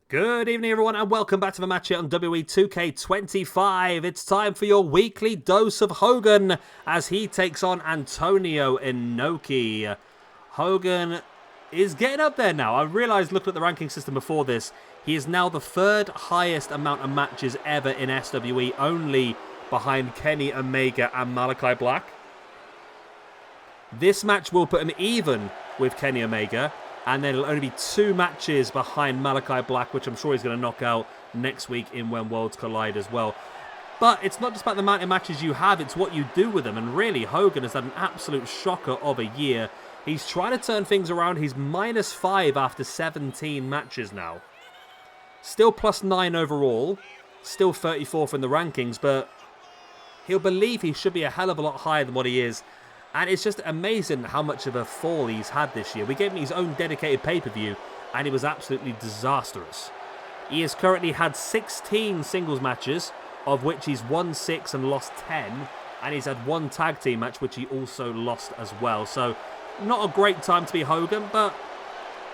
Good evening, everyone, and welcome back to the match here on WWE 2K25. It's time for your weekly dose of Hogan as he takes on Antonio Inoki. Hogan is getting up there now. I realised, looking at the ranking system before this, he is now the third highest amount of matches ever in SWE, only behind Kenny Omega and Malachi Black. This match will put him even with Kenny Omega, and then it'll only be 2 matches behind Malachi Black, which I'm sure he's going to knock out next week in When Worlds Collide as well. But it's not just about the amount of matches you have, it's what you do with them. And really, Hogan has had an absolute shocker of a year. He's trying to turn things around. He's -5 after 17 matches now. Still +9 overall. Still 34th in the rankings, but he'll believe he should be a hell of a lot higher than what he is. And it's just amazing how much of a fall he's had this year. We gave him his own dedicated pay-per-view, and it was absolutely disastrous. He has currently had 16 singles matches, of which he's won 6 and lost 10. And he's had 1 tag team match, which he also lost as well. So, not a great time to be Hogan, but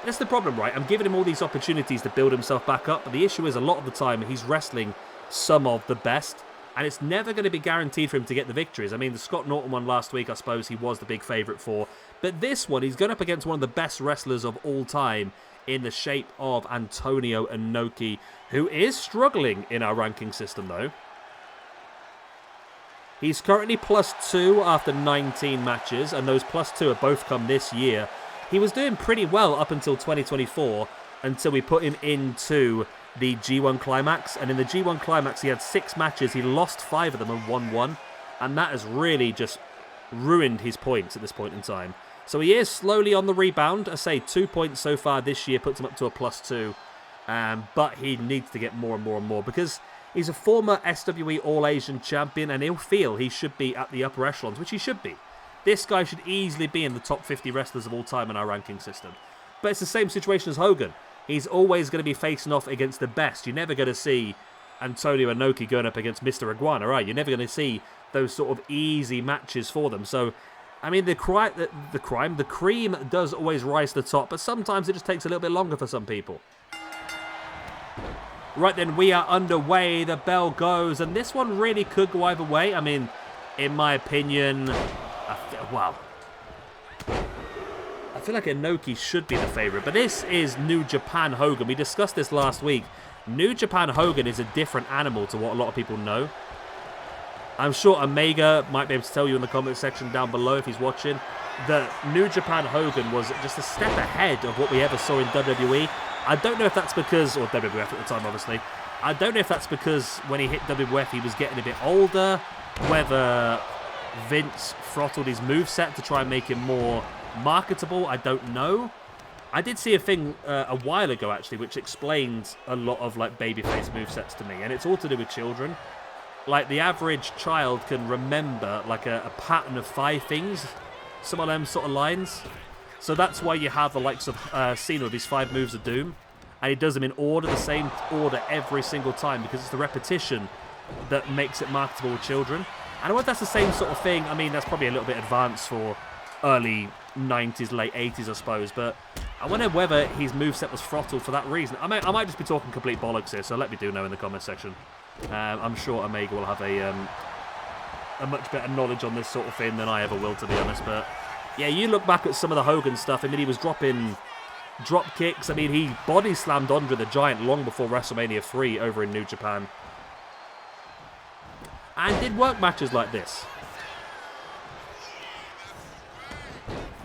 that's the problem, right? I'm giving him all these opportunities to build himself back up, but the issue is a lot of the time he's wrestling some of the best. And it's never going to be guaranteed for him to get the victories. I mean, the Scott Norton one last week, I suppose he was the big favourite for. But this one, he's going up against one of the best wrestlers of all time in the shape of Antonio Inoki, who is struggling in our ranking system, though. He's currently +2 after 19 matches, and those +2 have both come this year. He was doing pretty well up until 2024, until we put him into the G1 Climax, and in the G1 Climax he had 6 matches, he lost 5 of them and won 1, and that has really just ruined his points at this point in time. So he is slowly on the rebound. I say 2 points so far this year puts him up to a +2, but he needs to get more and more and more, because he's a former SWE All-Asian champion, and he'll feel he should be at the upper echelons, which he should be. This guy should easily be in the top 50 wrestlers of all time in our ranking system. But it's the same situation as Hogan. He's always going to be facing off against the best. You're never going to see Antonio Inoki going up against Mr. Iguana, right? You're never going to see those sort of easy matches for them. So, I mean, the cream does always rise to the top, but sometimes it just takes a little bit longer for some people. Right then, we are underway. The bell goes, and this one really could go either way. I mean, in my opinion, wow. I feel like Inoki should be the favourite, but this is New Japan Hogan. We discussed this last week. New Japan Hogan is a different animal to what a lot of people know. I'm sure Omega might be able to tell you in the comment section down below if he's watching that New Japan Hogan was just a step ahead of what we ever saw in WWE. I don't know if that's because, or WWF at the time obviously, I don't know if that's because when he hit WWF he was getting a bit older, whether Vince throttled his moveset to try and make him more marketable, I don't know. I did see a thing a while ago actually which explained a lot of like babyface movesets to me, and it's all to do with children. Like the average child can remember like a pattern of 5 things, some of them sort of lines. So that's why you have the likes of Cena with his 5 moves of doom, and he does them in order, the same order every single time, because it's the repetition that makes it marketable with children. And I wonder if that's the same sort of thing. I mean, that's probably a little bit advanced for early 90s, late 80s, I suppose, but I wonder whether his moveset was throttled for that reason. I might just be talking complete bollocks here, so let me know in the comment section. I'm sure Omega will have a much better knowledge on this sort of thing than I ever will, to be honest, but yeah, you look back at some of the Hogan stuff, I mean, he was dropping drop kicks. I mean, he body slammed Andre the Giant long before WrestleMania 3 over in New Japan, and did work matches like this.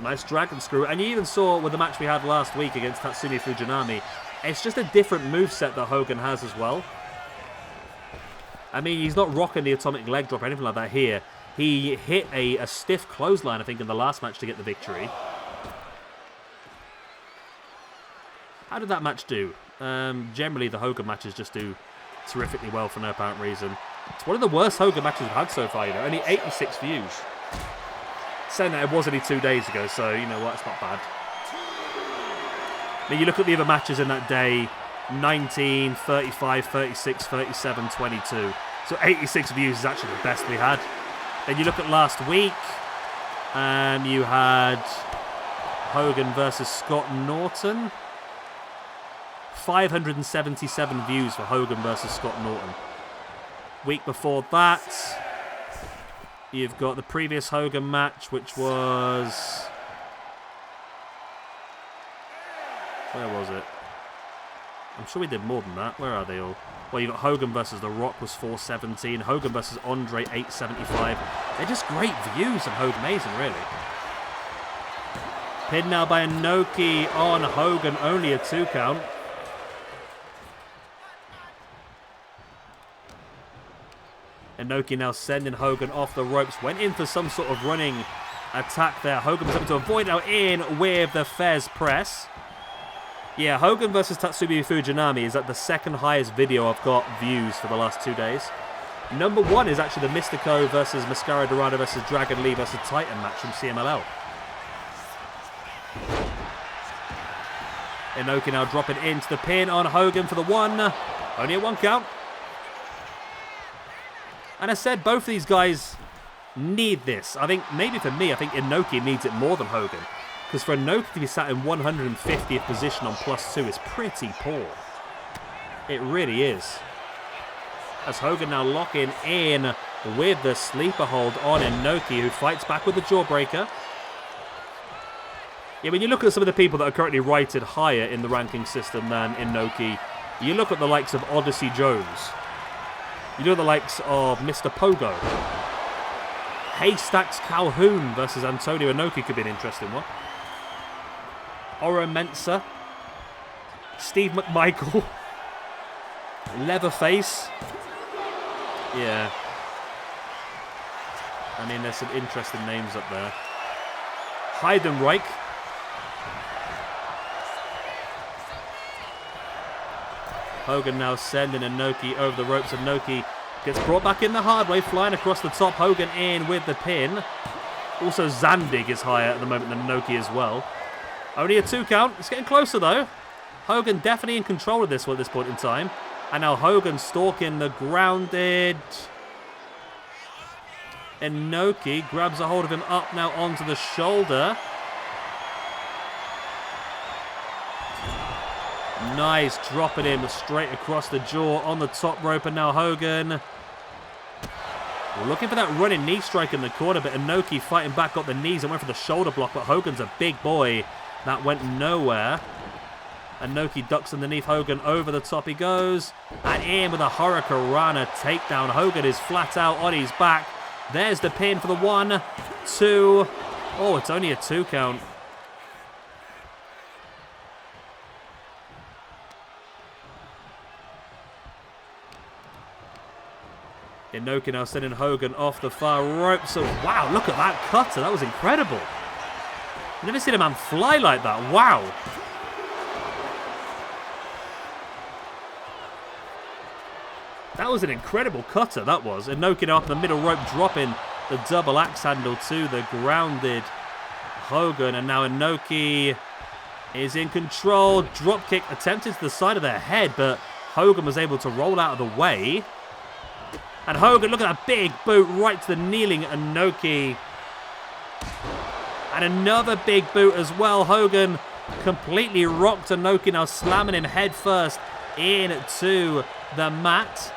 Nice dragon screw. And you even saw with the match we had last week against Tatsumi Fujinami, it's just a different moveset that Hogan has as well. I mean, he's not rocking the atomic leg drop or anything like that here. He hit a stiff clothesline, I think, in the last match to get the victory. How did that match do? Generally, the Hogan matches just do terrifically well for no apparent reason. It's one of the worst Hogan matches we've had so far, you know. Only 86 views. Saying that it was only 2 days ago, so you know what, it's not bad. Now you look at the other matches in that day, 19, 35, 36, 37, 22. So 86 views is actually the best we had. Then you look at last week, you had Hogan versus Scott Norton. 577 views for Hogan versus Scott Norton. Week before that, you've got the previous Hogan match, which was... Where was it? I'm sure we did more than that. Where are they all? Well, you've got Hogan versus The Rock was 417. Hogan versus Andre, 875. They're just great views of Hogan. Amazing, really. Pinned now by Inoki on Hogan. Only a 2 count. Inoki now sending Hogan off the ropes. Went in for some sort of running attack there. Hogan was able to avoid now in with the Fez press. Yeah, Hogan versus Tatsumi Fujinami is at the second highest video I've got views for the last 2 days. Number 1 is actually the Mystico versus Mascara Dorada versus Dragon Lee versus Titan match from CMLL. Inoki now dropping into the pin on Hogan for the 1. Only a 1 count. And I said both of these guys need this. I think, maybe for me, I think Inoki needs it more than Hogan. Because for Inoki to be sat in 150th position on +2 is pretty poor. It really is. As Hogan now locking in with the sleeper hold on Inoki, who fights back with the jawbreaker. Yeah, when you look at some of the people that are currently rated higher in the ranking system than Inoki, you look at the likes of Odyssey Jones. You do the likes of Mr. Pogo. Haystacks Calhoun versus Antonio Inoki could be an interesting one. Oro Mensah. Steve McMichael. Leatherface. Yeah. I mean, there's some interesting names up there. Heidenreich. Hogan now sending Inoki over the ropes. Inoki gets brought back in the hard way, flying across the top. Hogan in with the pin. Also, Zandig is higher at the moment than Inoki as well. Only a 2 count. It's getting closer, though. Hogan definitely in control of this one at this point in time. And now Hogan stalking the grounded. Inoki grabs a hold of him up now onto the shoulder. Nice, dropping him straight across the jaw on the top rope. And now Hogan looking for that running knee strike in the corner, but Inoki fighting back, got the knees and went for the shoulder block, but Hogan's a big boy. That went nowhere. Inoki ducks underneath Hogan. Over the top he goes. And in with a Hurricanrana takedown. Hogan is flat out on his back. There's the pin for the 1, 2. Oh, it's only a 2 count. Inoki now sending Hogan off the far rope. So, wow, look at that cutter. That was incredible. I've never seen a man fly like that. Wow. That was an incredible cutter, that was. Inoki off the middle rope, dropping the double axe handle to the grounded Hogan. And now Inoki is in control. Drop kick attempted to the side of their head, but Hogan was able to roll out of the way. And Hogan, look at that big boot right to the kneeling Inoki. And another big boot as well. Hogan completely rocked Inoki, now slamming him head first into the mat.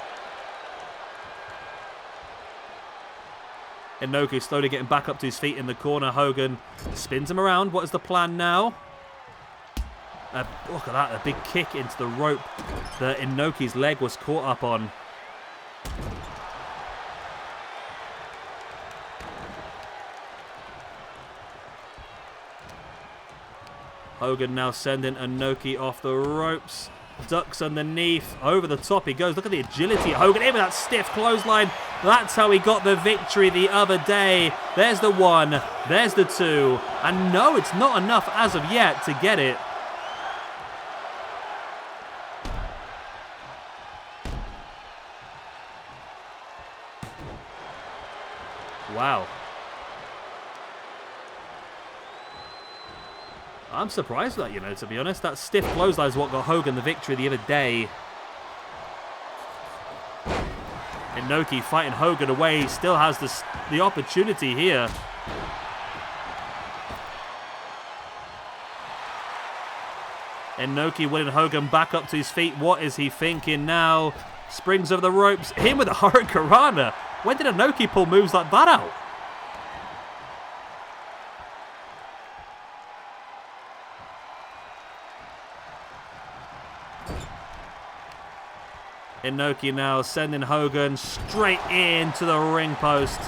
Inoki slowly getting back up to his feet in the corner. Hogan spins him around. What is the plan now? Look at that, a big kick into the rope that Inoki's leg was caught up on. Hogan now sending Inoki off the ropes. Ducks underneath. Over the top he goes. Look at the agility of Hogan. In with that stiff clothesline. That's how he got the victory the other day. There's the 1. There's the 2. And no, it's not enough as of yet to get it. Wow. I'm surprised with that, to be honest. That stiff clothesline is what got Hogan the victory the other day. Inoki fighting Hogan away. He still has the opportunity here. Inoki winning Hogan back up to his feet. What is he thinking now? Springs over the ropes. Him with a Hurricanrana. When did Inoki pull moves like that out? Inoki now sending Hogan straight into the ring post.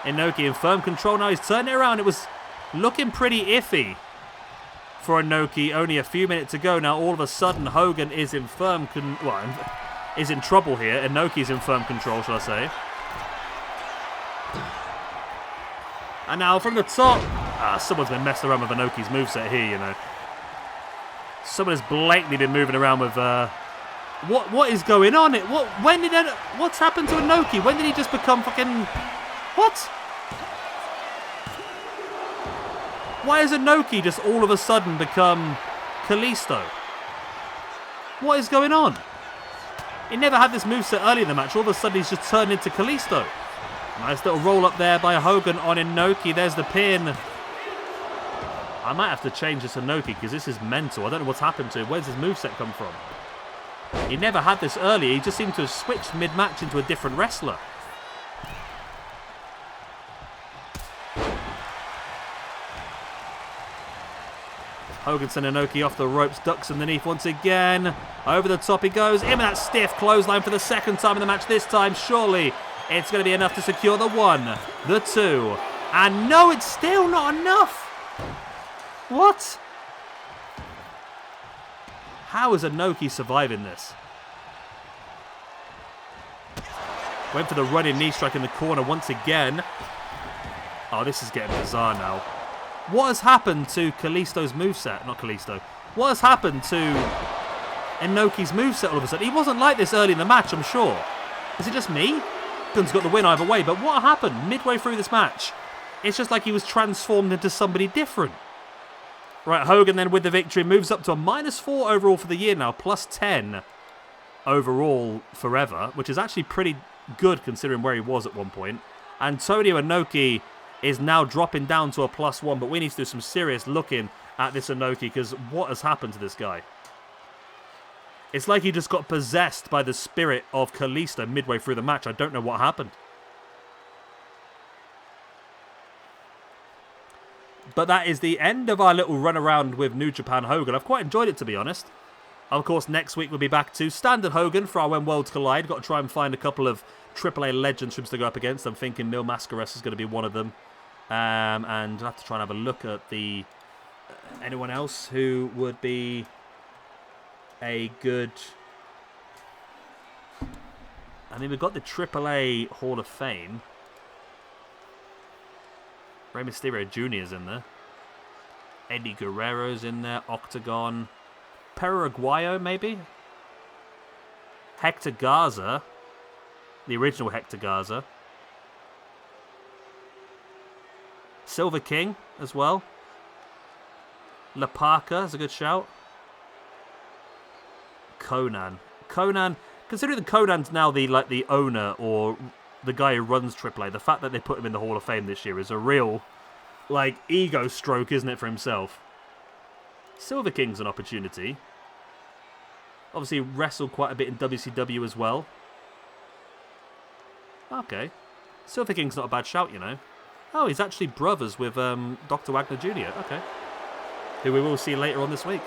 Inoki in firm control now. He's turning it around. It was looking pretty iffy for Inoki. Only a few minutes to go. Now all of a sudden Hogan is in is in trouble here. Inoki's in firm control, shall I say. And now from the top, someone's been messing around with Inoki's moveset here, you know. Someone has blatantly been moving around with... What is going on? What's happened to Inoki? When did he just become fucking... What? Why has Inoki just all of a sudden become Kalisto? What is going on? He never had this moveset early in the match. All of a sudden he's just turned into Kalisto. Nice little roll up there by Hogan on Inoki. There's the pin. I might have to change this Inoki because this is mental. I don't know what's happened to him. Where's his moveset come from? He never had this early. He just seemed to have switched mid-match into a different wrestler. Hogan sent Inoki off the ropes, ducks underneath once again. Over the top he goes. In with that stiff clothesline for the second time in the match. This time, surely, it's going to be enough to secure the 1, the 2. And no, it's still not enough. What? How is Inoki surviving this? Went for the running knee strike in the corner once again. Oh, this is getting bizarre now. What has happened to Kalisto's moveset? Not Kalisto. What has happened to Inoki's moveset all of a sudden? He wasn't like this early in the match, I'm sure. Is it just me? Hogan's got the win either way, but what happened midway through this match? It's just like he was transformed into somebody different. Right, Hogan then with the victory moves up to a -4 overall for the year now, +10 overall forever, which is actually pretty good considering where he was at one point. Antonio Inoki is now dropping down to a +1, but we need to do some serious looking at this Inoki because what has happened to this guy? It's like he just got possessed by the spirit of Kalisto midway through the match. I don't know what happened. But that is the end of our little run around with New Japan Hogan. I've quite enjoyed it, to be honest. Of course, next week we'll be back to Standard Hogan for our When Worlds Collide. Got to try and find a couple of AAA legends for him to go up against. I'm thinking Mil Mascares is going to be one of them. And I'll have to try and have a look at the anyone else who would be a good... I mean, we've got the AAA Hall of Fame. Rey Mysterio Jr. is in there. Eddie Guerrero's in there. Octagon. Perro Aguayo, maybe? Hector Garza. The original Hector Garza. Silver King as well. La Parka is a good shout. Conan. Considering that Conan's now the owner or the guy who runs AAA, the fact that they put him in the Hall of Fame this year is a real ego stroke, isn't it, for himself? Silver King's an opportunity. Obviously wrestled quite a bit in WCW as well. Okay. Silver King's not a bad shout, you know. Oh, he's actually brothers with Dr. Wagner Jr. Okay. Who we will see later on this week.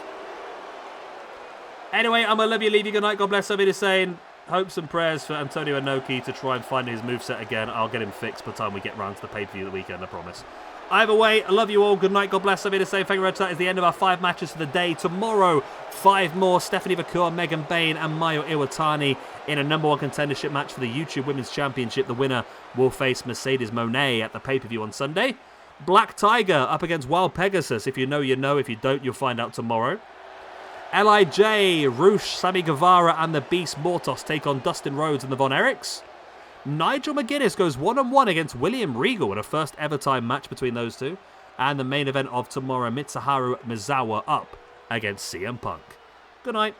Anyway, I'm going to love you, leave you good night. God bless. I'll be the same. Hopes and prayers for Antonio Inoki to try and find his moveset again. I'll get him fixed by the time we get round to the pay-per-view the weekend, I promise. Either way, I love you all. Good night. God bless. I'll be the same. Thank you very much. That is the end of our 5 matches for the day. Tomorrow, 5 more. Stephanie Vakur, Megan Bain, and Mayo Iwatani in a #1 contendership match for the YouTube Women's Championship. The winner will face Mercedes Moné at the pay-per-view on Sunday. Black Tiger up against Wild Pegasus. If you know, you know. If you don't, you'll find out tomorrow. LIJ, Roosh, Sammy Guevara, and the Beast Mortos take on Dustin Rhodes and the Von Erichs. Nigel McGuinness goes 1-on-1 against William Regal in a first ever time match between those two. And the main event of tomorrow, Mitsuharu Misawa up against CM Punk. Good night.